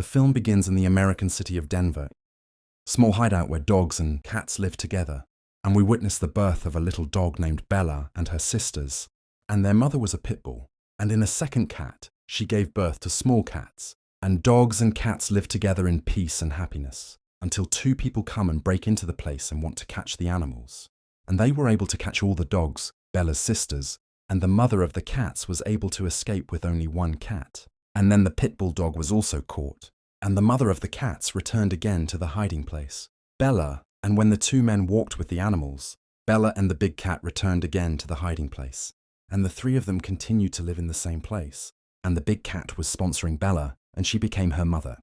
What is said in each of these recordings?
The film begins in the American city of Denver, small hideout where dogs and cats live together, and we witness the birth of a little dog named Bella and her sisters, and their mother was a pit bull, and in a second cat, she gave birth to small cats, and dogs and cats live together in peace and happiness, until two people come and break into the place and want to catch the animals. And they were able to catch all the dogs, Bella's sisters, and the mother of the cats was able to escape with only one cat. And then the pit bull dog was also caught, and the mother of the cats returned again to the hiding place. Bella, and when the two men walked with the animals, Bella and the big cat returned again to the hiding place, and the three of them continued to live in the same place, and the big cat was sponsoring Bella, and she became her mother.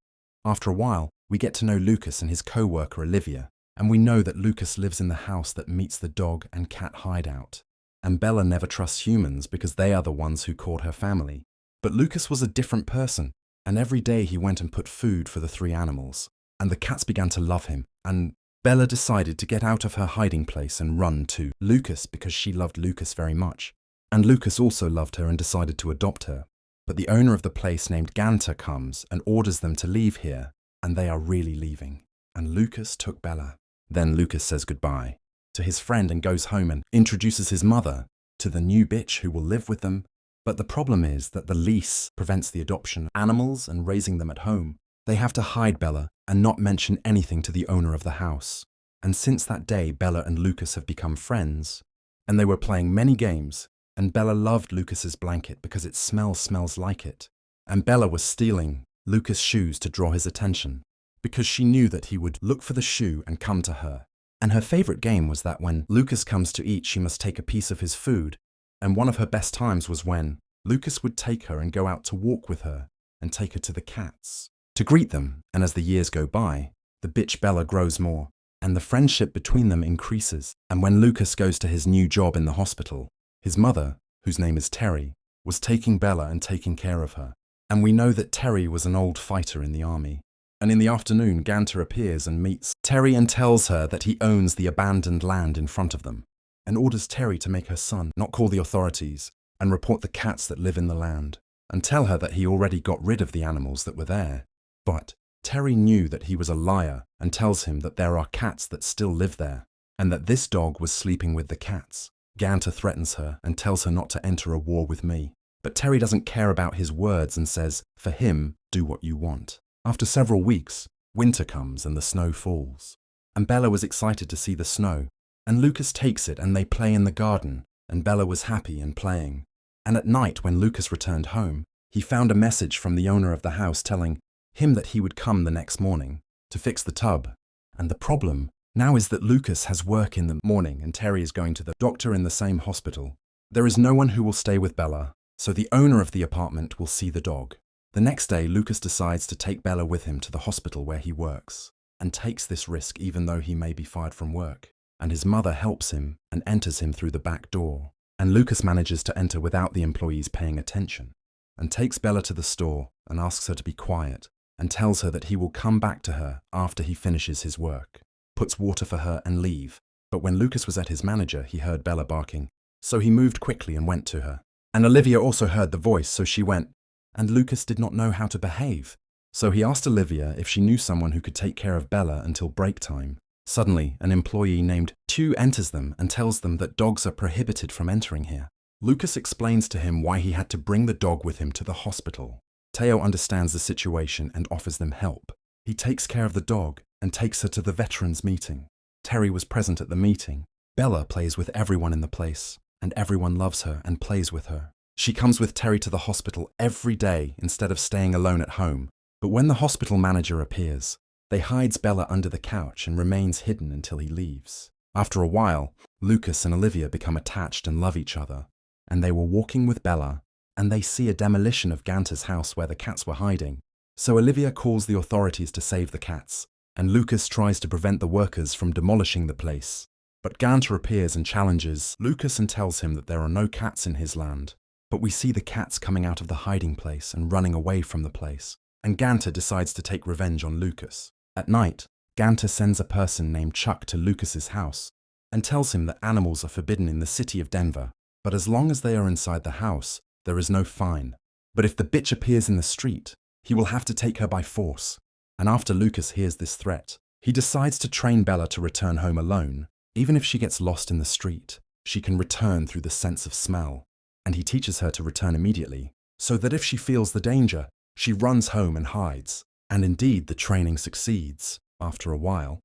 After a while, we get to know Lucas and his co-worker Olivia, and we know that Lucas lives in the house that meets the dog and cat hideout. And Bella never trusts humans because they are the ones who called her family. But Lucas was a different person, and every day he went and put food for the three animals, and the cats began to love him, and Bella decided to get out of her hiding place and run to Lucas because she loved Lucas very much. And Lucas also loved her and decided to adopt her. But the owner of the place named Ganter comes and orders them to leave here, and they are really leaving. And Lucas took Bella. Then Lucas says goodbye to his friend and goes home and introduces his mother to the new bitch who will live with them. But the problem is that the lease prevents the adoption of animals and raising them at home. They have to hide Bella and not mention anything to the owner of the house. And since that day, Bella and Lucas have become friends, and they were playing many games, and Bella loved Lucas's blanket because its smell smells like it. And Bella was stealing Lucas' shoes to draw his attention, because she knew that he would look for the shoe and come to her. And her favorite game was that when Lucas comes to eat, she must take a piece of his food. And one of her best times was when Lucas would take her and go out to walk with her and take her to the cats to greet them. And as the years go by, the bitch Bella grows more, and the friendship between them increases. And when Lucas goes to his new job in the hospital, his mother, whose name is Terry, was taking Bella and taking care of her. And we know that Terry was an old fighter in the army. And in the afternoon, Ganter appears and meets Terry and tells her that he owns the abandoned land in front of them, and orders Terry to make her son not call the authorities and report the cats that live in the land, and tell her that he already got rid of the animals that were there. But Terry knew that he was a liar and tells him that there are cats that still live there, and that this dog was sleeping with the cats. Ganter threatens her and tells her not to enter a war with me. But Terry doesn't care about his words and says, for him, do what you want. After several weeks, winter comes and the snow falls. And Bella was excited to see the snow. And Lucas takes it and they play in the garden, and Bella was happy and playing. And at night, when Lucas returned home, he found a message from the owner of the house telling him that he would come the next morning to fix the tub. And the problem now is that Lucas has work in the morning and Terry is going to the doctor in the same hospital. There is no one who will stay with Bella, so the owner of the apartment will see the dog. The next day, Lucas decides to take Bella with him to the hospital where he works, and takes this risk even though he may be fired from work. And his mother helps him and enters him through the back door. And Lucas manages to enter without the employees paying attention, and takes Bella to the store and asks her to be quiet, and tells her that he will come back to her after he finishes his work, puts water for her and leave. But when Lucas was at his manager, he heard Bella barking, so he moved quickly and went to her. And Olivia also heard the voice, so she went, and Lucas did not know how to behave. So he asked Olivia if she knew someone who could take care of Bella until break time. Suddenly, an employee named Tu enters them and tells them that dogs are prohibited from entering here. Lucas explains to him why he had to bring the dog with him to the hospital. Teo understands the situation and offers them help. He takes care of the dog and takes her to the veterans meeting. Terry was present at the meeting. Bella plays with everyone in the place, and everyone loves her and plays with her. She comes with Terry to the hospital every day instead of staying alone at home. But when the hospital manager appears, they hides Bella under the couch and remains hidden until he leaves. After a while, Lucas and Olivia become attached and love each other, and they were walking with Bella, and they see a demolition of Ganter's house where the cats were hiding. So Olivia calls the authorities to save the cats, and Lucas tries to prevent the workers from demolishing the place. But Ganter appears and challenges Lucas and tells him that there are no cats in his land. But we see the cats coming out of the hiding place and running away from the place, and Ganter decides to take revenge on Lucas. At night, Ganter sends a person named Chuck to Lucas's house and tells him that animals are forbidden in the city of Denver, but as long as they are inside the house, there is no fine. But if the bitch appears in the street, He will have to take her by force. And after Lucas hears this threat, he decides to train Bella to return home alone. Even if she gets lost in the street, she can return through the sense of smell. And he teaches her to return immediately, so that if she feels the danger, she runs home and hides. And indeed, the training succeeds. After a while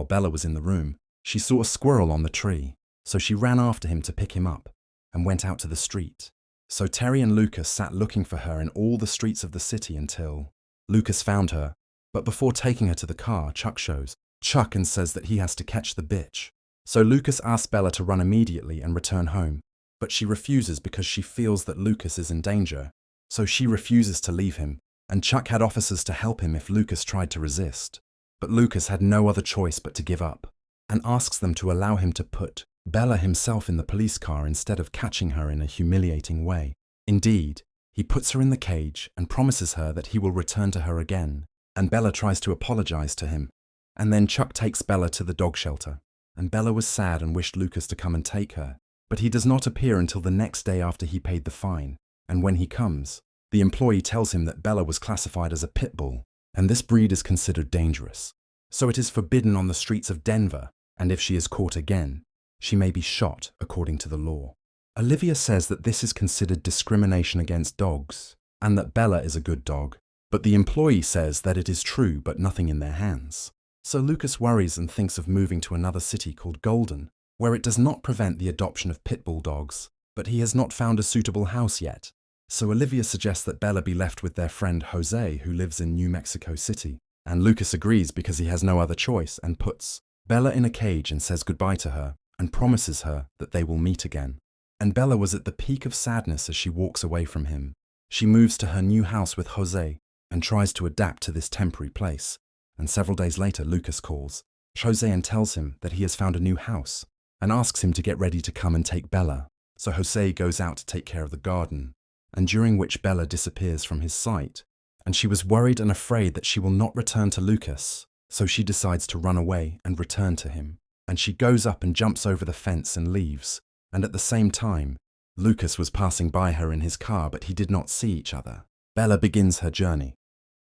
Bella was in the room, she saw a squirrel on the tree, so she ran after him to pick him up and went out to the street. So Terry and Lucas sat looking for her in all the streets of the city until Lucas found her. But before taking her to the car, Chuck shows Chuck and says that he has to catch the bitch. So Lucas asks Bella to run immediately and return home, but she refuses because she feels that Lucas is in danger. So she refuses to leave him, and Chuck had officers to help him if Lucas tried to resist. But Lucas had no other choice but to give up, and asks them to allow him to put Bella himself in the police car instead of catching her in a humiliating way. Indeed, he puts her in the cage and promises her that he will return to her again, and Bella tries to apologize to him. And then Chuck takes Bella to the dog shelter, and Bella was sad and wished Lucas to come and take her, but he does not appear until the next day after he paid the fine, and when he comes, the employee tells him that Bella was classified as a pit bull, and this breed is considered dangerous. So it is forbidden on the streets of Denver, and if she is caught again, she may be shot according to the law. Olivia says that this is considered discrimination against dogs, and that Bella is a good dog, but the employee says that it is true but nothing in their hands. So Lucas worries and thinks of moving to another city called Golden, where it does not prevent the adoption of pit bull dogs, but he has not found a suitable house yet. So Olivia suggests that Bella be left with their friend Jose, who lives in New Mexico City, and Lucas agrees because he has no other choice and puts Bella in a cage and says goodbye to her and promises her that they will meet again. And Bella was at the peak of sadness as she walks away from him. She moves to her new house with Jose and tries to adapt to this temporary place. And several days later, Lucas calls Jose and tells him that he has found a new house and asks him to get ready to come and take Bella. So Jose goes out to take care of the garden, and during which Bella disappears from his sight. And she was worried and afraid that she will not return to Lucas, so she decides to run away and return to him. And she goes up and jumps over the fence and leaves. And at the same time, Lucas was passing by her in his car, but he did not see each other. Bella begins her journey,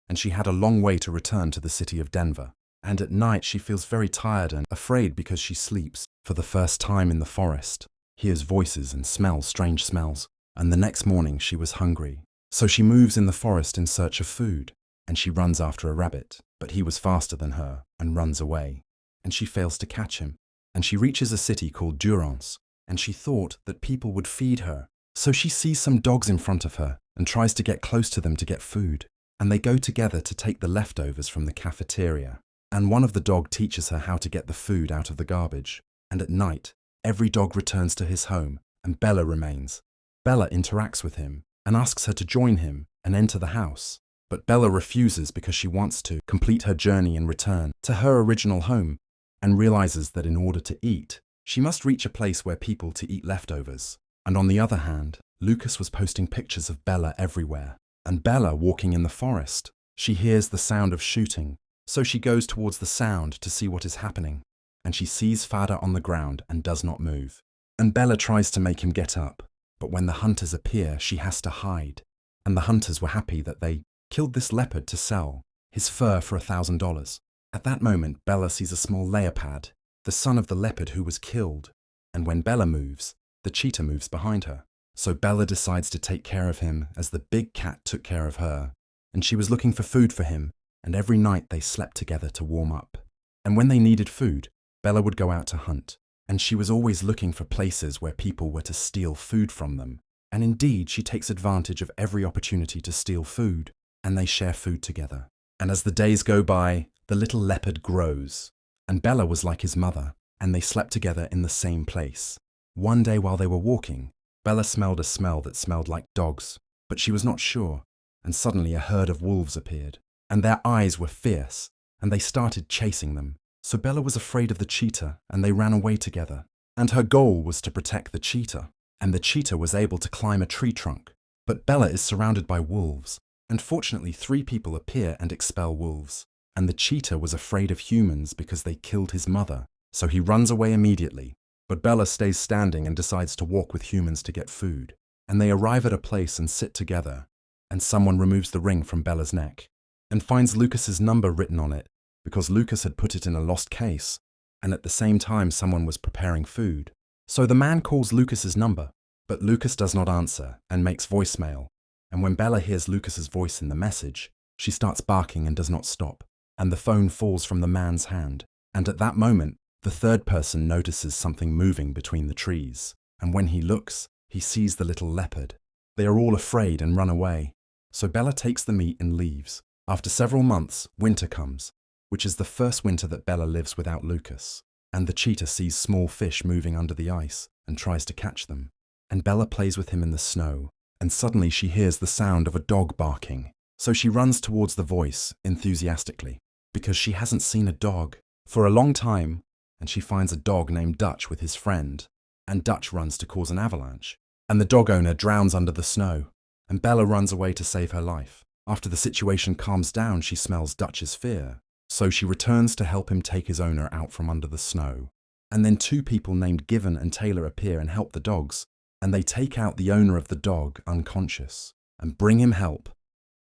and she had a long way to return to the city of Denver. And at night she feels very tired and afraid because she sleeps for the first time in the forest, hears voices and smells strange smells. And the next morning she was hungry. So she moves in the forest in search of food, and she runs after a rabbit, but he was faster than her and runs away. And she fails to catch him. And she reaches a city called Durance, and she thought that people would feed her. So she sees some dogs in front of her and tries to get close to them to get food. And they go together to take the leftovers from the cafeteria. And one of the dogs teaches her how to get the food out of the garbage. And at night, every dog returns to his home, and Bella remains. Bella interacts with him and asks her to join him and enter the house. But Bella refuses because she wants to complete her journey and return to her original home, and realizes that in order to eat, she must reach a place where people to eat leftovers. And on the other hand, Lucas was posting pictures of Bella everywhere. And Bella walking in the forest, she hears the sound of shooting, so she goes towards the sound to see what is happening. And she sees Fada on the ground and does not move. And Bella tries to make him get up, but when the hunters appear, she has to hide. And the hunters were happy that they killed this leopard to sell his fur for $1,000. At that moment, Bella sees a small leopard, the son of the leopard who was killed. And when Bella moves, the cheetah moves behind her. So Bella decides to take care of him as the big cat took care of her. And she was looking for food for him, and every night they slept together to warm up. And when they needed food, Bella would go out to hunt. And she was always looking for places where people were to steal food from them. And indeed, she takes advantage of every opportunity to steal food, and they share food together. And as the days go by, the little leopard grows. And Bella was like his mother, and they slept together in the same place. One day while they were walking, Bella smelled a smell that smelled like dogs, but she was not sure. And suddenly a herd of wolves appeared, and their eyes were fierce, and they started chasing them. So Bella was afraid of the cheetah, and they ran away together. And her goal was to protect the cheetah. And the cheetah was able to climb a tree trunk. But Bella is surrounded by wolves, and fortunately 3 people appear and expel wolves. And the cheetah was afraid of humans because they killed his mother, so he runs away immediately. But Bella stays standing and decides to walk with humans to get food. And they arrive at a place and sit together. and someone removes the ring from Bella's neck and finds Lucas's number written on it because Lucas had put it in a lost case, and at the same time someone was preparing food. So the man calls Lucas's number, but Lucas does not answer and makes voicemail. And when Bella hears Lucas's voice in the message, she starts barking and does not stop, and the phone falls from the man's hand. And at that moment, the third person notices something moving between the trees, and when he looks, he sees the little leopard. They are all afraid and run away. So Bella takes the meat and leaves. After several months, winter comes, which is the first winter that Bella lives without Lucas, and the cheetah sees small fish moving under the ice and tries to catch them. And Bella plays with him in the snow, and suddenly she hears the sound of a dog barking. So she runs towards the voice enthusiastically, because she hasn't seen a dog for a long time, and she finds a dog named Dutch with his friend, and Dutch runs to cause an avalanche, and the dog owner drowns under the snow, and Bella runs away to save her life. After the situation calms down, she smells Dutch's fear, so she returns to help him take his owner out from under the snow. And then two people named Given and Taylor appear and help the dogs, and they take out the owner of the dog unconscious and bring him help,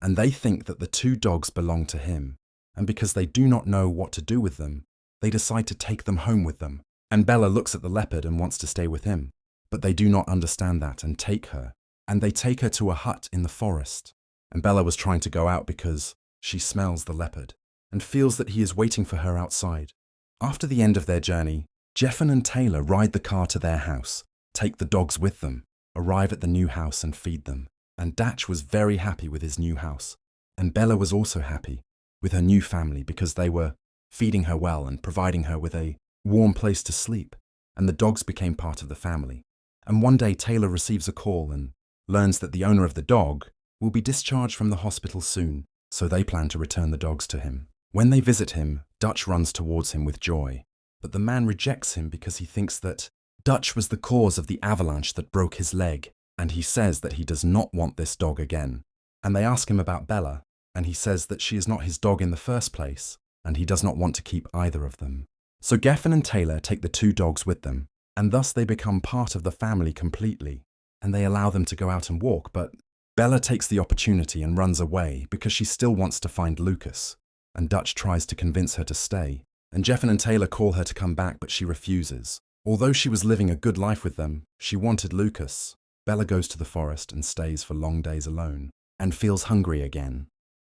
and they think that the two dogs belong to him, and because they do not know what to do with them, they decide to take them home with them. And Bella looks at the leopard and wants to stay with him, but they do not understand that and take her, and they take her to a hut in the forest. And Bella was trying to go out because she smells the leopard and feels that he is waiting for her outside. After the end of their journey, Jeffin and Taylor ride the car to their house, take the dogs with them, arrive at the new house and feed them. And Datch was very happy with his new house, and Bella was also happy with her new family because they were feeding her well and providing her with a warm place to sleep, and the dogs became part of the family. And one day Taylor receives a call and learns that the owner of the dog will be discharged from the hospital soon, so they plan to return the dogs to him. When they visit him, Dutch runs towards him with joy, but the man rejects him because he thinks that Dutch was the cause of the avalanche that broke his leg, and he says that he does not want this dog again. And they ask him about Bella, and he says that she is not his dog in the first place, and he does not want to keep either of them. So Geffen and Taylor take the two dogs with them, and thus they become part of the family completely, and they allow them to go out and walk, but Bella takes the opportunity and runs away because she still wants to find Lucas, and Dutch tries to convince her to stay, and Geffen and Taylor call her to come back, but she refuses. Although she was living a good life with them, she wanted Lucas. Bella goes to the forest and stays for long days alone, and feels hungry again.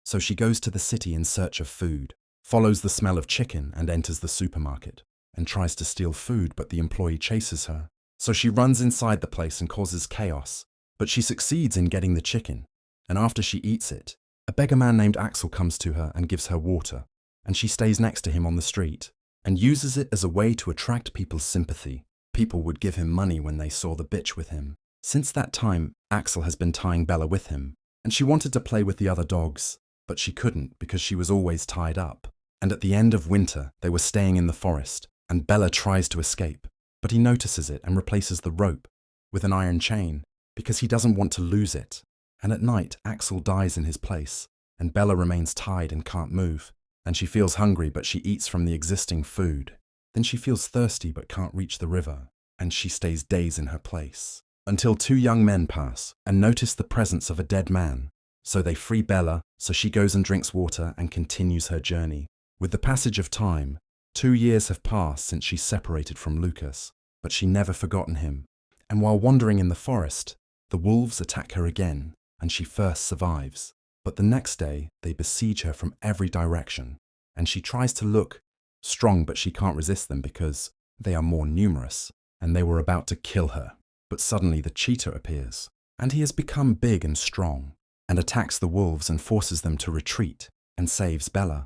So she goes to the city in search of food, follows the smell of chicken and enters the supermarket, and tries to steal food, but the employee chases her. So she runs inside the place and causes chaos, but she succeeds in getting the chicken, and after she eats it, a beggar man named Axel comes to her and gives her water, and she stays next to him on the street, and uses it as a way to attract people's sympathy. People would give him money when they saw the bitch with him. Since that time, Axel has been tying Bella with him, and she wanted to play with the other dogs, but she couldn't because she was always tied up. And at the end of winter, they were staying in the forest, and Bella tries to escape, but he notices it and replaces the rope with an iron chain because he doesn't want to lose it. And at night, Axel dies in his place, and Bella remains tied and can't move, and she feels hungry, but she eats from the existing food. Then she feels thirsty but can't reach the river, and she stays days in her place, until two young men pass and notice the presence of a dead man. So they free Bella, so she goes and drinks water and continues her journey. With the passage of time, 2 years have passed since she separated from Lucas, but she never forgotten him. And while wandering in the forest, the wolves attack her again, and she first survives. But the next day, they besiege her from every direction, and she tries to look strong, but she can't resist them because they are more numerous, and they were about to kill her. But suddenly the cheetah appears, and he has become big and strong, and attacks the wolves and forces them to retreat, and saves Bella.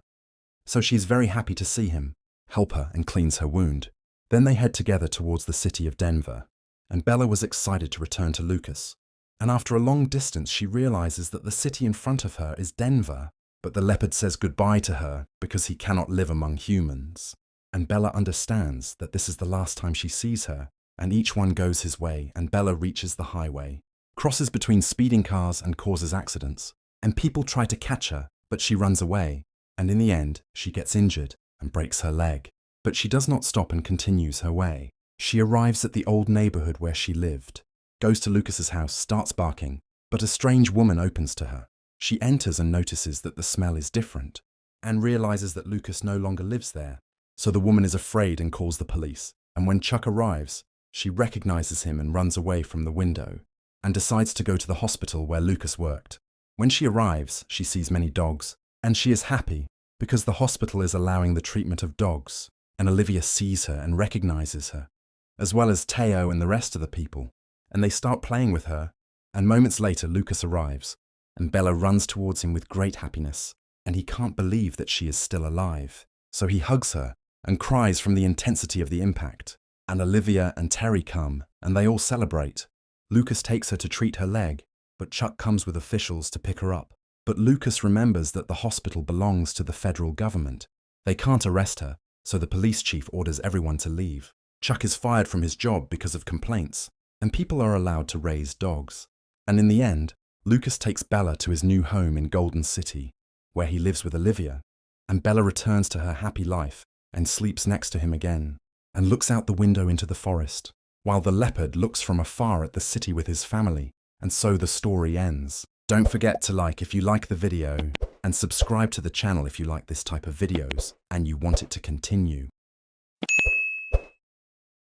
So she is very happy to see him, help her, and cleans her wound. Then they head together towards the city of Denver, and Bella was excited to return to Lucas. And after a long distance, she realizes that the city in front of her is Denver, but the leopard says goodbye to her because he cannot live among humans. And Bella understands that this is the last time she sees her, and each one goes his way, and Bella reaches the highway, crosses between speeding cars and causes accidents, and people try to catch her, but she runs away, and in the end, she gets injured and breaks her leg. But she does not stop and continues her way. She arrives at the old neighborhood where she lived, goes to Lucas's house, starts barking, but a strange woman opens to her, She enters and notices that the smell is different, and realizes that Lucas no longer lives there. So the woman is afraid and calls the police. And when Chuck arrives, she recognizes him and runs away from the window, and decides to go to the hospital where Lucas worked. When she arrives, she sees many dogs, and she is happy because the hospital is allowing the treatment of dogs, and Olivia sees her and recognizes her, as well as Teo and the rest of the people, and they start playing with her, and moments later Lucas arrives, and Bella runs towards him with great happiness, and he can't believe that she is still alive. So he hugs her and cries from the intensity of the impact, and Olivia and Terry come, and they all celebrate. Lucas takes her to treat her leg, but Chuck comes with officials to pick her up. But Lucas remembers that the hospital belongs to the federal government. They can't arrest her, so the police chief orders everyone to leave. Chuck is fired from his job because of complaints, and people are allowed to raise dogs. And in the end, Lucas takes Bella to his new home in Golden City, where he lives with Olivia, and Bella returns to her happy life and sleeps next to him again, and looks out the window into the forest, while the leopard looks from afar at the city with his family, and so the story ends. Don't forget to like if you like the video, and subscribe to the channel if you like this type of videos and you want it to continue.